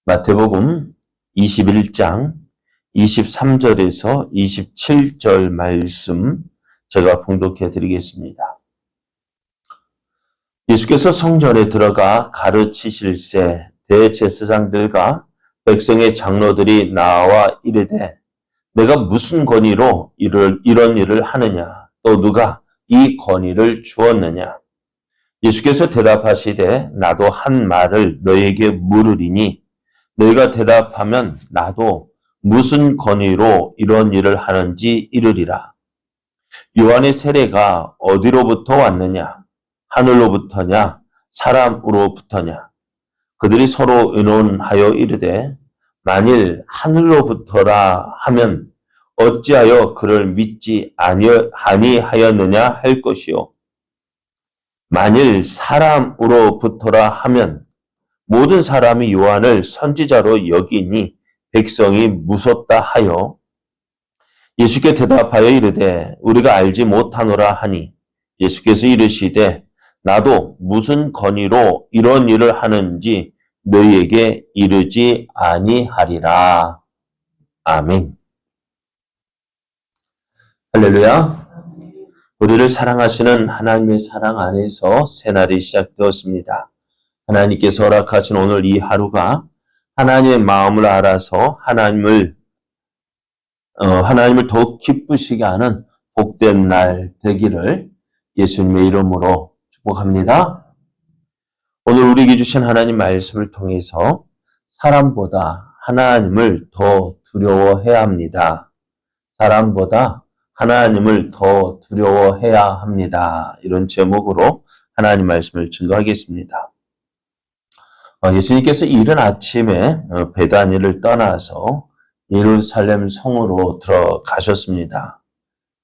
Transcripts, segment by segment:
마태복음 21장 23절에서 27절 말씀 제가 봉독해 드리겠습니다. 예수께서 성전에 들어가 가르치실새 대제사장들과 백성의 장로들이 나와 이르되 내가 무슨 권위로 이런 일을 하느냐, 또 누가 이 권위를 주었느냐. 예수께서 대답하시되 나도 한 말을 너에게 물으리니 너희가 대답하면 나도 무슨 권위로 이런 일을 하는지 이르리라. 요한의 세례가 어디로부터 왔느냐? 하늘로부터냐? 사람으로부터냐? 그들이 서로 의논하여 이르되 만일 하늘로부터라 하면 어찌하여 그를 믿지 아니하였느냐 할 것이요. 만일 사람으로부터라 하면 모든 사람이 요한을 선지자로 여기니 백성이 무섭다 하여 예수께 대답하여 이르되 우리가 알지 못하노라 하니 예수께서 이르시되 나도 무슨 권위로 이런 일을 하는지 너희에게 이르지 아니하리라. 아멘. 할렐루야. 우리를 사랑하시는 하나님의 사랑 안에서 새날이 시작되었습니다. 하나님께서 허락하신 오늘 이 하루가 하나님의 마음을 알아서 하나님을 더욱 기쁘시게 하는 복된 날 되기를 예수님의 이름으로 축복합니다. 오늘 우리에게 주신 하나님 말씀을 통해서 사람보다 하나님을 더 두려워해야 합니다. 사람보다 하나님을 더 두려워해야 합니다. 이런 제목으로 하나님 말씀을 증거하겠습니다. 예수님께서 이른 아침에 베다니를 떠나서 예루살렘 성으로 들어가셨습니다.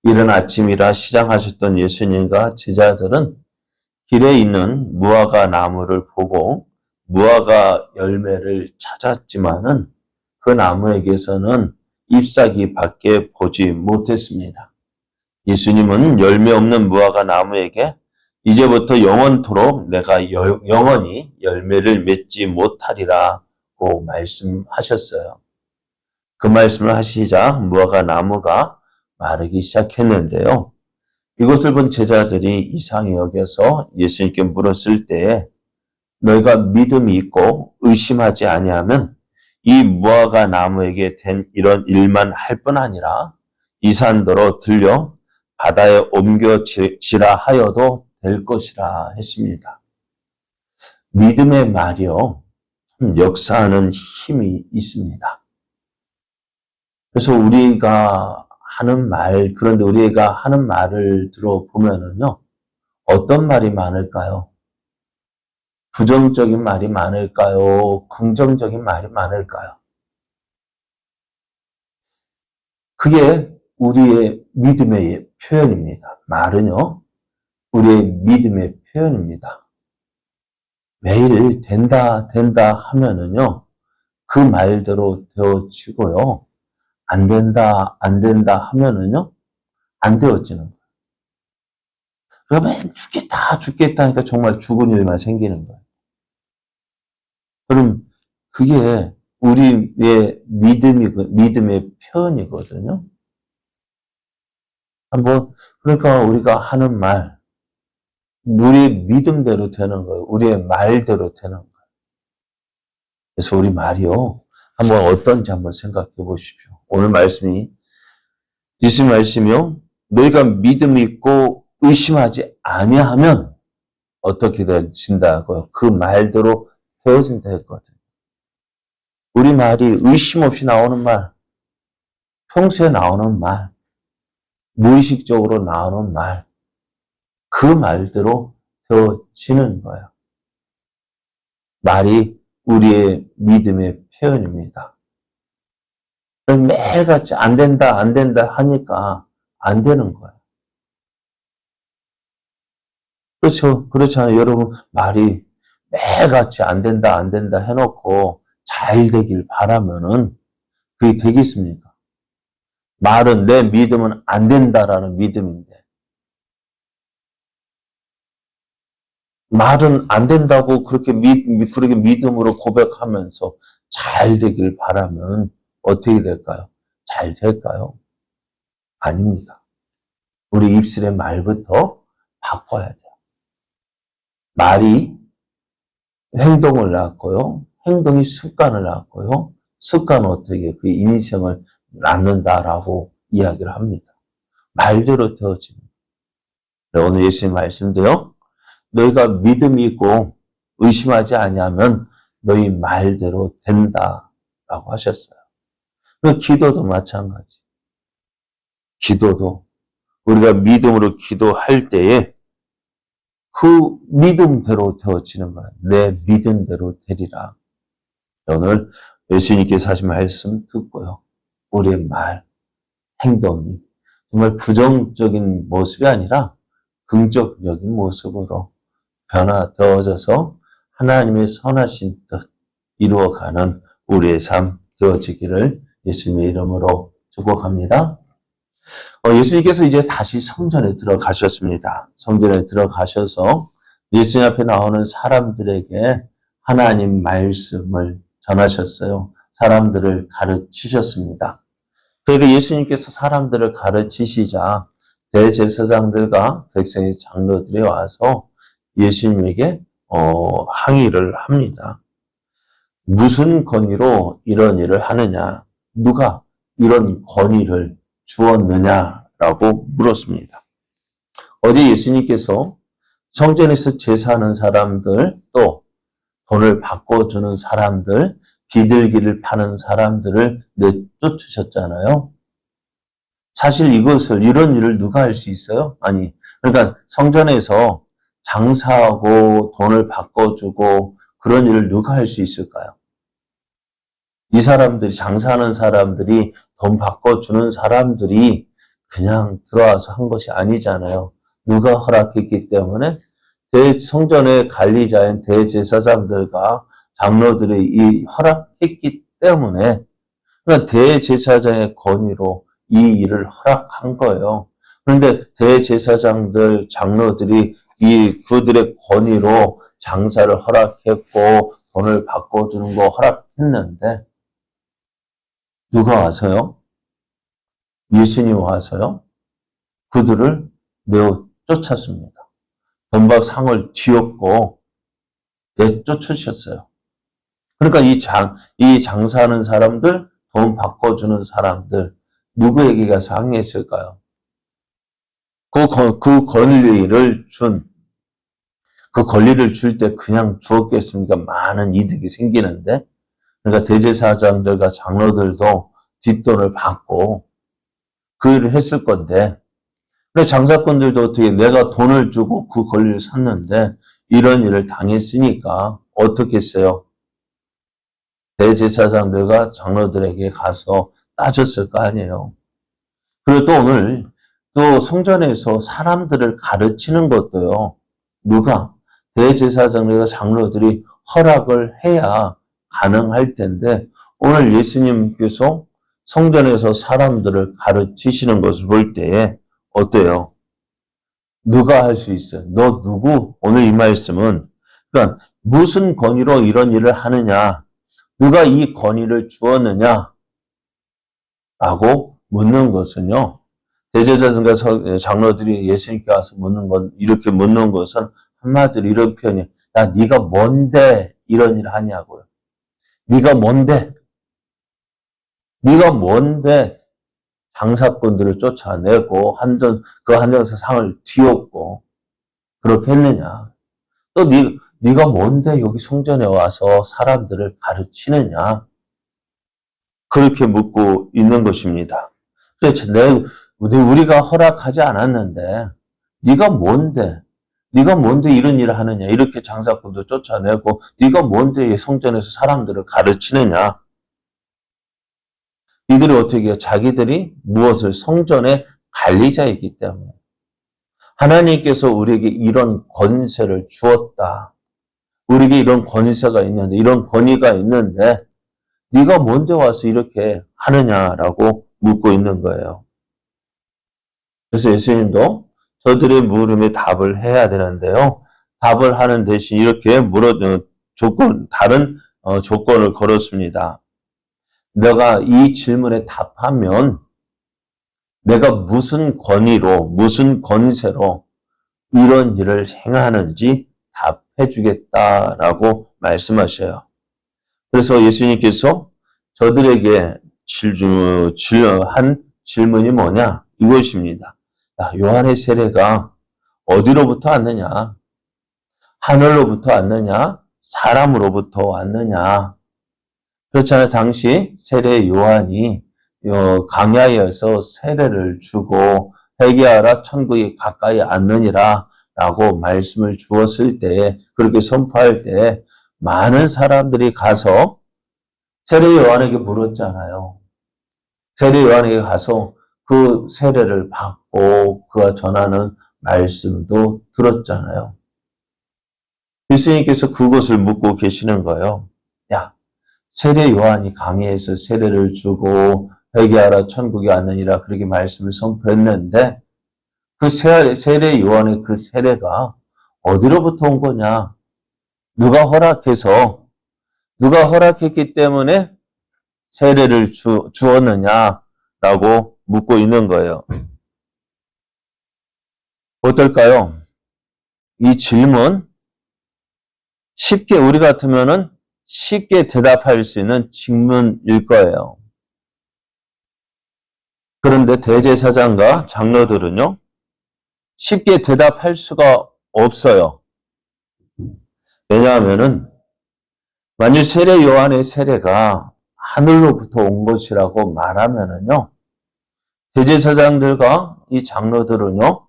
이른 아침이라 시장하셨던 예수님과 제자들은 길에 있는 무화과 나무를 보고 무화과 열매를 찾았지만은 그 나무에게서는 잎사귀 밖에 보지 못했습니다. 예수님은 열매 없는 무화과 나무에게 이제부터 영원토록 내가 영원히 열매를 맺지 못하리라고 말씀하셨어요. 그 말씀을 하시자 무화과 나무가 마르기 시작했는데요. 이것을 본 제자들이 이상히 여겨서 예수님께 물었을 때에 너희가 믿음이 있고 의심하지 아니하면 이 무화과 나무에게 된 이런 일만 할 뿐 아니라 이 산더러 들려 바다에 옮겨지라 하여도 될 것이라 했습니다. 믿음의 말이요, 역사하는 힘이 있습니다. 그래서 우리가 하는 말, 그런데 우리가 하는 말을 들어보면은요, 어떤 말이 많을까요? 부정적인 말이 많을까요? 긍정적인 말이 많을까요? 그게 우리의 믿음의 표현입니다. 말은요, 우리의 믿음의 표현입니다. 매일 된다 하면은요, 그 말대로 되어지고요. 안 된다 하면은요, 안 되어지는 거예요. 그러면 죽겠다 하니까 정말 죽은 일만 생기는 거예요. 그럼 그게 우리의 믿음의 표현이거든요. 그러니까 우리가 하는 말, 우리의 믿음대로 되는 거예요. 우리의 말대로 되는 거예요. 그래서 우리 말이요, 한번 어떤지 한번 생각해 보십시오. 오늘 말씀이, 예수님 말씀이요, 너희가 믿음이 있고 의심하지 아니하면 어떻게 되어진다고요? 그 말대로 되어진다 했거든요. 우리 말이 의심 없이 나오는 말, 평소에 나오는 말, 무의식적으로 나오는 말, 그 말대로 되어지는 거예요. 말이 우리의 믿음의 표현입니다. 매일같이 안 된다 하니까 안 되는 거예요. 그렇죠. 그렇잖아요. 여러분, 말이 매일같이 안 된다 해놓고 잘 되길 바라면은 그게 되겠습니까? 말은 내 믿음은 안 된다라는 믿음인데, 말은 안 된다고 그렇게 믿음으로 고백하면서 잘 되길 바라면 어떻게 될까요? 잘 될까요? 아닙니다. 우리 입술의 말부터 바꿔야 돼요. 말이 행동을 낳고요. 행동이 습관을 낳고요. 습관은 어떻게 그 인생을 낳는다라고 이야기를 합니다. 말대로 되어지는. 오늘 예수님 말씀도요. 너희가 믿음이 있고 의심하지 아니하면 너희 말대로 된다라고 하셨어요. 그 기도도 마찬가지. 기도도 우리가 믿음으로 기도할 때에 그 믿음대로 되어지는 거야. 내 믿음대로 되리라. 오늘 예수님께서 하신 말씀 듣고요. 우리의 말, 행동이 정말 부정적인 모습이 아니라 긍정적인 모습으로 변화되어져서 하나님의 선하신 뜻 이루어가는 우리의 삶 되어지기를 예수님의 이름으로 축복합니다. 예수님께서 이제 다시 성전에 들어가셨습니다. 성전에 들어가셔서 예수님 앞에 나오는 사람들에게 하나님 말씀을 전하셨어요. 사람들을 가르치셨습니다. 그러니까 예수님께서 사람들을 가르치시자 대제사장들과 백성의 장로들이 와서 예수님에게 항의를 합니다. 무슨 권위로 이런 일을 하느냐? 누가 이런 권위를 주었느냐라고 물었습니다. 어제 예수님께서 성전에서 제사하는 사람들, 또 돈을 바꿔주는 사람들, 비둘기를 파는 사람들을 내쫓으셨잖아요. 사실 이런 일을 누가 할 수 있어요? 아니, 그러니까 성전에서 장사하고 돈을 바꿔주고 그런 일을 누가 할 수 있을까요? 이 사람들이, 장사하는 사람들이, 돈 바꿔주는 사람들이 그냥 들어와서 한 것이 아니잖아요. 누가 허락했기 때문에 성전의 관리자인 대제사장들과 장로들이 이 허락했기 때문에 그러니까 대제사장의 권위로 이 일을 허락한 거예요. 그런데 대제사장들, 장로들이 그들의 권위로 장사를 허락했고 돈을 바꿔주는 거 허락했는데 누가 와서요? 예수님 와서요? 그들을 내어 쫓았습니다. 돈박 상을 뒤엎고 내쫓으셨어요. 그러니까 이 장사하는 사람들, 돈 바꿔주는 사람들, 누구에게 가서 항의했을까요? 그 권리를 줄 때 그냥 주었겠습니까? 많은 이득이 생기는데. 그러니까 대제사장들과 장로들도 뒷돈을 받고 그 일을 했을 건데, 근데 장사꾼들도 어떻게 내가 돈을 주고 그 권리를 샀는데 이런 일을 당했으니까 어떻게 했어요? 대제사장들과 장로들에게 가서 따졌을 거 아니에요. 그리고 또 오늘 또 성전에서 사람들을 가르치는 것도요. 누가? 대제사장들과 장로들이 허락을 해야 가능할 텐데 오늘 예수님께서 성전에서 사람들을 가르치시는 것을 볼 때에 어때요? 누가 할 수 있어요? 너 누구? 오늘 이 말씀은 그러니까 무슨 권위로 이런 일을 하느냐? 누가 이 권위를 주었느냐? 라고 묻는 것은요. 대제사장과 장로들이 예수님께 와서 이렇게 묻는 것은 한마디로 이런 표현이에요. 야, 네가 뭔데 이런 일을 하냐고요. 네가 뭔데? 네가 뭔데 장사꾼들을 쫓아내고 그 한정사 상을 뒤엎고 그렇게 했느냐? 또 네가 뭔데 여기 성전에 와서 사람들을 가르치느냐? 그렇게 묻고 있는 것입니다. 그래서 우리가 허락하지 않았는데 네가 뭔데 이런 일을 하느냐? 이렇게 장사꾼들 쫓아내고 네가 뭔데 성전에서 사람들을 가르치느냐? 이들이 어떻게 해요? 자기들이 무엇을 성전의 관리자이기 때문에 하나님께서 우리에게 이런 권세를 주었다. 우리에게 이런 권세가 있는데 이런 권위가 있는데 네가 뭔데 와서 이렇게 하느냐라고 묻고 있는 거예요. 그래서 예수님도 저들의 물음에 답을 해야 되는데요. 답을 하는 대신 이렇게 다른 조건을 걸었습니다. 내가 이 질문에 답하면 내가 무슨 권위로, 무슨 권세로 이런 일을 행하는지 답해 주겠다라고 말씀하셔요. 그래서 예수님께서 저들에게 한 질문이 뭐냐? 이것입니다. 야, 요한의 세례가 어디로부터 왔느냐? 하늘로부터 왔느냐? 사람으로부터 왔느냐? 그렇잖아요. 당시 세례 요한이 강야에서 세례를 주고 회개하라 천국이 가까이 왔느니라 라고 말씀을 주었을 때, 그렇게 선포할 때 많은 사람들이 가서 세례 요한에게 물었잖아요. 세례 요한에게 가서 그 세례를 받고 그가 전하는 말씀도 들었잖아요. 예수님께서 그것을 묻고 계시는 거예요. 야, 세례 요한이 강야에서 세례를 주고 회개하라 천국이 왔느니라 그렇게 말씀을 선포했는데 그 세례 요한의 그 세례가 어디로부터 온 거냐? 누가 허락했기 때문에 세례를 주었느냐라고 묻고 있는 거예요. 어떨까요? 이 질문 쉽게 우리 같으면은 쉽게 대답할 수 있는 질문일 거예요. 그런데 대제사장과 장로들은요, 쉽게 대답할 수가 없어요. 왜냐하면은 만일 세례 요한의 세례가 하늘로부터 온 것이라고 말하면은요, 대제사장들과 이 장로들은요,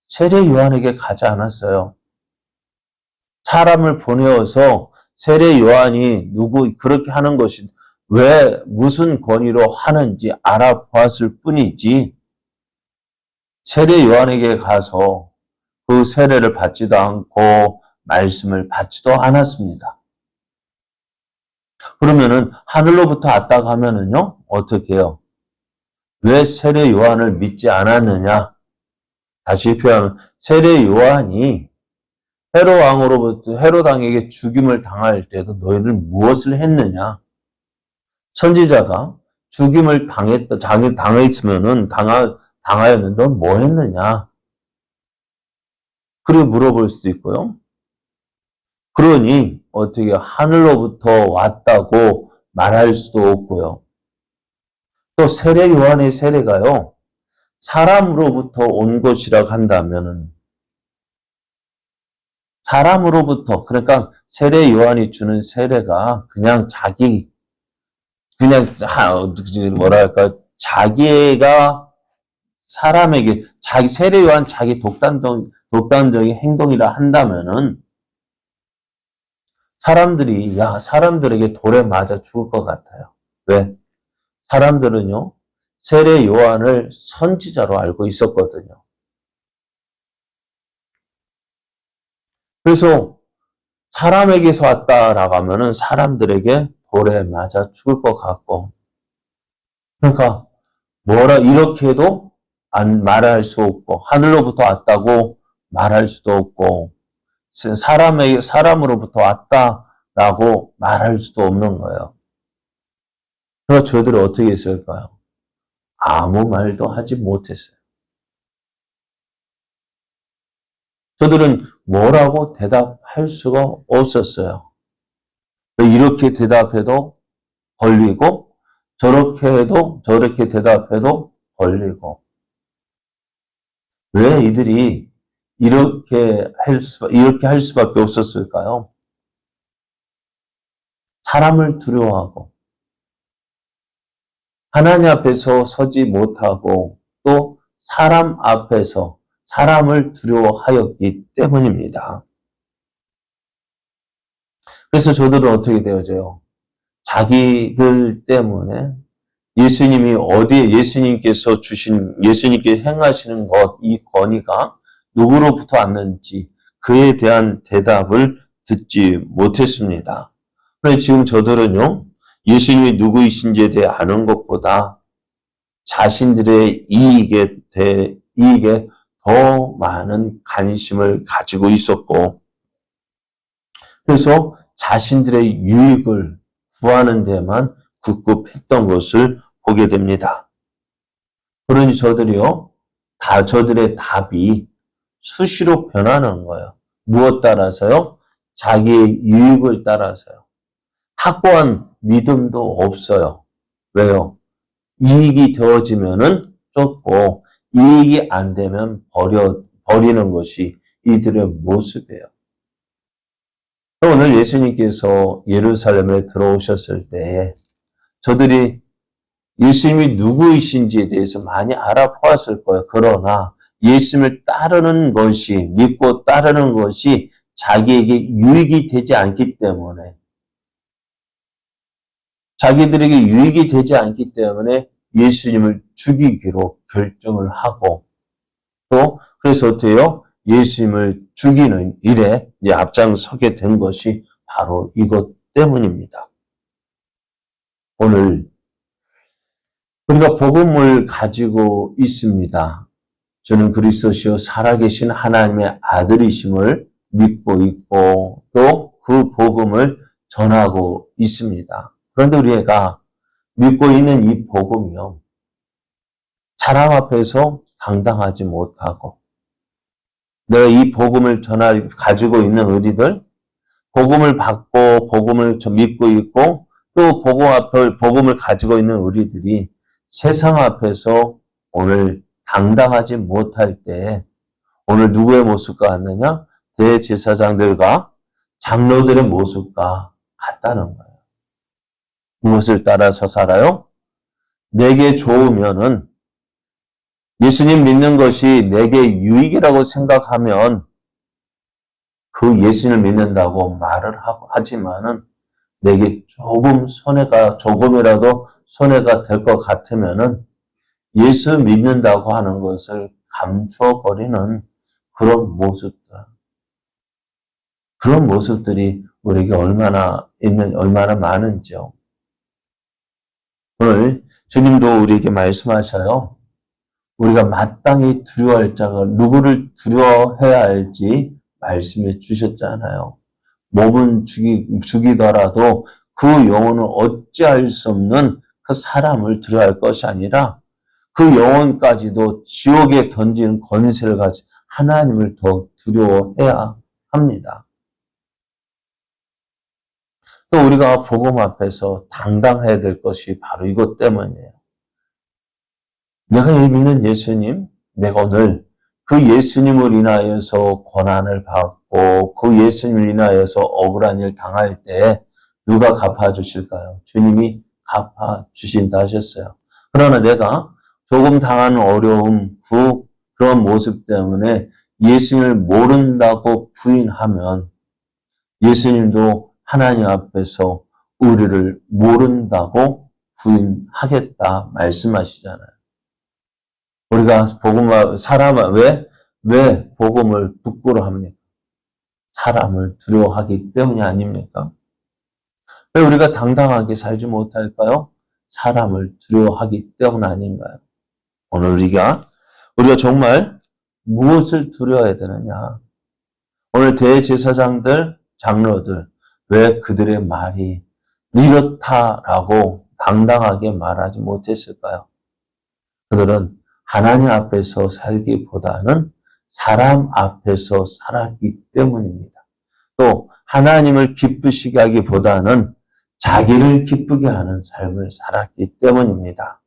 세례 요한에게 가지 않았어요. 사람을 보내어서 세례 요한이 그렇게 하는 것이 왜 무슨 권위로 하는지 알아보았을 뿐이지 세례 요한에게 가서 그 세례를 받지도 않고 말씀을 받지도 않았습니다. 그러면은 하늘로부터 왔다고 하면은요, 어떻게 해요? 왜 세례 요한을 믿지 않았느냐? 다시 표현하면 세례 요한이 헤롯 왕에게 죽임을 당할 때도 너희들 무엇을 했느냐? 선지자가 죽임을 당하였는데 넌 뭐 했느냐? 그렇게 물어볼 수도 있고요. 그러니 어떻게 하늘로부터 왔다고 말할 수도 없고요. 또 세례 요한의 세례가요, 사람으로부터 온 것이라고 한다면은 사람으로부터, 그러니까 세례 요한이 주는 세례가 그냥 자기가 사람에게, 세례 요한 자기 독단적인 행동이라 한다면은 사람들에게 돌에 맞아 죽을 것 같아요. 왜? 사람들은요, 세례 요한을 선지자로 알고 있었거든요. 그래서 사람에게서 왔다라고 하면은 사람들에게 돌에 맞아 죽을 것 같고, 그러니까 이렇게 해도 말할 수 없고, 하늘로부터 왔다고 말할 수도 없고, 사람으로부터 왔다라고 말할 수도 없는 거예요. 그래서 저희들이 어떻게 했을까요? 아무 말도 하지 못했어요. 저들은 뭐라고 대답할 수가 없었어요. 이렇게 대답해도 걸리고, 저렇게 대답해도 걸리고. 왜 이들이 이렇게 할 수밖에 없었을까요? 사람을 두려워하고, 하나님 앞에서 서지 못하고, 또 사람 앞에서 사람을 두려워하였기 때문입니다. 그래서 저들은 어떻게 되어져요? 자기들 때문에 예수님께 행하시는 이 권위가 누구로부터 왔는지 그에 대한 대답을 듣지 못했습니다. 그래서 지금 저들은요, 예수님이 누구이신지에 대해 아는 것보다 자신들의 이익에 더 많은 관심을 가지고 있었고, 그래서 자신들의 유익을 구하는 데만 급급했던 것을 보게 됩니다. 그러니 저들의 답이 수시로 변하는 거예요. 무엇 따라서요? 자기의 유익을 따라서요. 확고한 믿음도 없어요. 왜요? 이익이 되어지면은 쫓고 이익이 안 되면 버리는 것이 이들의 모습이에요. 오늘 예수님께서 예루살렘에 들어오셨을 때 저들이 예수님이 누구이신지에 대해서 많이 알아보았을 거예요. 그러나 예수님을 따르는 것이, 믿고 따르는 것이 자기에게 유익이 되지 않기 때문에, 자기들에게 유익이 되지 않기 때문에 예수님을 죽이기로 결정을 하고, 또 그래서 어때요? 예수님을 죽이는 일에 앞장서게 된 것이 바로 이것 때문입니다. 오늘 우리가 복음을 가지고 있습니다. 저는 그리스도시요 살아계신 하나님의 아들이심을 믿고 있고 또 그 복음을 전하고 있습니다. 그런데 우리가 믿고 있는 이 복음이요, 사람 앞에서 당당하지 못하고, 내가 이 복음을 가지고 있는 우리들, 복음을 받고 복음을 믿고 있고 또 복음을 가지고 있는 우리들이 세상 앞에서 오늘 당당하지 못할 때 오늘 누구의 모습과 같느냐? 대제사장들과 장로들의 모습과 같다는 거예요. 무엇을 따라서 살아요? 내게 좋으면은, 예수님 믿는 것이 내게 유익이라고 생각하면 그 예수님을 믿는다고 말을 하지만은 내게 조금이라도 손해가 될 것 같으면은 예수 믿는다고 하는 것을 감추어버리는 그런 모습들이 우리에게 얼마나 많은지요. 오늘 주님도 우리에게 말씀하셔요. 우리가 마땅히 두려워할 자가 누구를 두려워해야 할지 말씀해 주셨잖아요. 몸은 죽이더라도 그 영혼을 어찌할 수 없는 그 사람을 두려워할 것이 아니라 그 영혼까지도 지옥에 던지는 권세를 가진 하나님을 더 두려워해야 합니다. 또 우리가 복음 앞에서 당당해야 될 것이 바로 이것 때문이에요. 내가 믿는 예수님, 내가 오늘 그 예수님을 인하여서 고난을 받고 그 예수님을 인하여서 억울한 일 당할 때 누가 갚아주실까요? 주님이 갚아주신다 하셨어요. 그러나 내가 조금 당하는 어려움, 그런 모습 때문에 예수님을 모른다고 부인하면 예수님도 하나님 앞에서 우리를 모른다고 부인하겠다 말씀하시잖아요. 우리가 왜 복음을 부끄러워합니까? 사람을 두려워하기 때문이 아닙니까? 왜 우리가 당당하게 살지 못할까요? 사람을 두려워하기 때문 아닌가요? 오늘 우리가 정말 무엇을 두려워해야 되느냐? 오늘 대제사장들, 장로들, 왜 그들의 말이 이렇다라고 당당하게 말하지 못했을까요? 그들은 하나님 앞에서 살기보다는 사람 앞에서 살았기 때문입니다. 또 하나님을 기쁘시게 하기보다는 자기를 기쁘게 하는 삶을 살았기 때문입니다.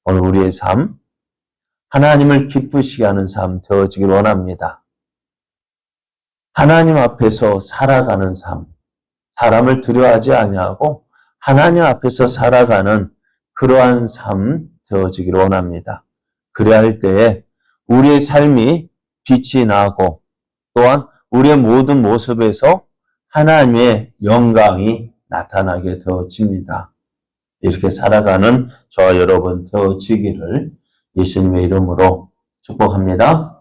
오늘 우리의 삶, 하나님을 기쁘시게 하는 삶 되어지길 원합니다. 하나님 앞에서 살아가는 삶, 사람을 두려워하지 아니하고 하나님 앞에서 살아가는 그러한 삶 되어지길 원합니다. 그래야 할 때에 우리의 삶이 빛이 나고 또한 우리의 모든 모습에서 하나님의 영광이 나타나게 되어집니다. 이렇게 살아가는 저와 여러분 되어지기를 예수님의 이름으로 축복합니다.